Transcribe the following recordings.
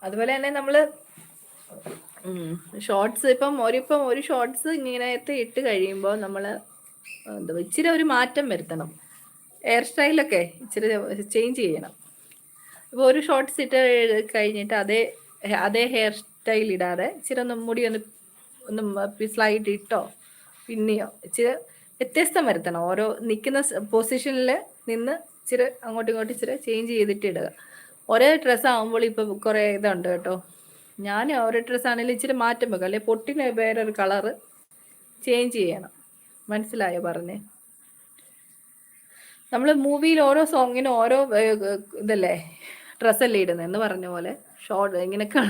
അതുപോലെ തന്നെ നമ്മൾ ഷോർട്സ് ഇപ്പം ഒരു ഷോർട്സ് ഇങ്ങനത്തെ ഇട്ട് കഴിയുമ്പോൾ നമ്മൾ എന്താ ഇച്ചിരി ഒരു മാറ്റം വരുത്തണം. ഹെയർ സ്റ്റൈലൊക്കെ ഇച്ചിരി ചേഞ്ച് ചെയ്യണം. ഇപ്പോൾ ഒരു ഷോർട്സ് ഇട്ട് കഴിഞ്ഞിട്ട് അതേ ഹെയർ സ്റ്റൈൽ ഇടാതെ ഇച്ചിരി ഒന്ന് മുടി ഒന്ന് സ്ലൈഡ് ഇട്ടോ പിന്നെയോ ഇച്ചിരി വ്യത്യസ്തം വരുത്തണം. ഓരോ നിൽക്കുന്ന പൊസിഷനിൽ നിന്ന് ഇച്ചിരി അങ്ങോട്ടും ഇങ്ങോട്ടും ഇച്ചിരി ചേഞ്ച് ചെയ്തിട്ട് ഇടുക. ഒരേ ഡ്രസ്സാകുമ്പോൾ ഇപ്പം കുറേ ഇതുണ്ട് കേട്ടോ. ഞാൻ ഓരോ ഡ്രസ്സാണെങ്കിലും ഇച്ചിരി മാറ്റം വെക്കും, അല്ലെങ്കിൽ പൊട്ടിന് വേറൊരു കളറ് ചേഞ്ച് ചെയ്യണം. മനസ്സിലായോ പറഞ്ഞേ? നമ്മൾ മൂവിയിൽ ഓരോ സോങ്ങിനും ഓരോ ഇതല്ലേ ഡ്രസ്സല്ലേ ഇടുന്നത് എന്ന് പറഞ്ഞ പോലെ ഇങ്ങനെയൊക്കെ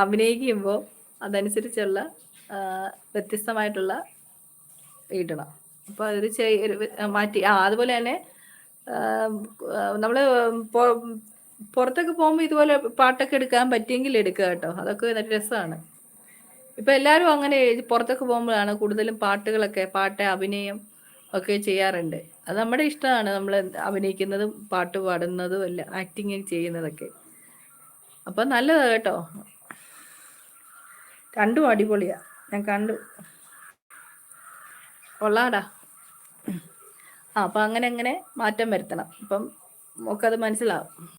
അഭിനയിക്കുമ്പോൾ അതനുസരിച്ചുള്ള വ്യത്യസ്തമായിട്ടുള്ള ഇടണം. അപ്പോൾ അതൊരു മാറ്റി അതുപോലെ തന്നെ നമ്മൾ പുറത്തൊക്കെ പോകുമ്പോൾ ഇതുപോലെ പാട്ടൊക്കെ എടുക്കാൻ പറ്റിയെങ്കിൽ എടുക്കുക കേട്ടോ. അതൊക്കെ നല്ല രസമാണ്. ഇപ്പം എല്ലാവരും അങ്ങനെ പുറത്തൊക്കെ പോകുമ്പോഴാണ് കൂടുതലും പാട്ട് അഭിനയം ഒക്കെ ചെയ്യാറുണ്ട്. അത് നമ്മുടെ ഇഷ്ടമാണ്, നമ്മൾ അഭിനയിക്കുന്നതും പാട്ട് പാടുന്നതും എല്ലാം ആക്ടിങ് ചെയ്യുന്നതൊക്കെ. അപ്പം നല്ലതാണ് കേട്ടോ. രണ്ടും അടിപൊളിയാണ്, ഞാൻ കണ്ടു, കൊള്ളാടാ. അപ്പം അങ്ങനെ മാറ്റം വരുത്തണം. അപ്പം നമുക്കത് മനസ്സിലാവും.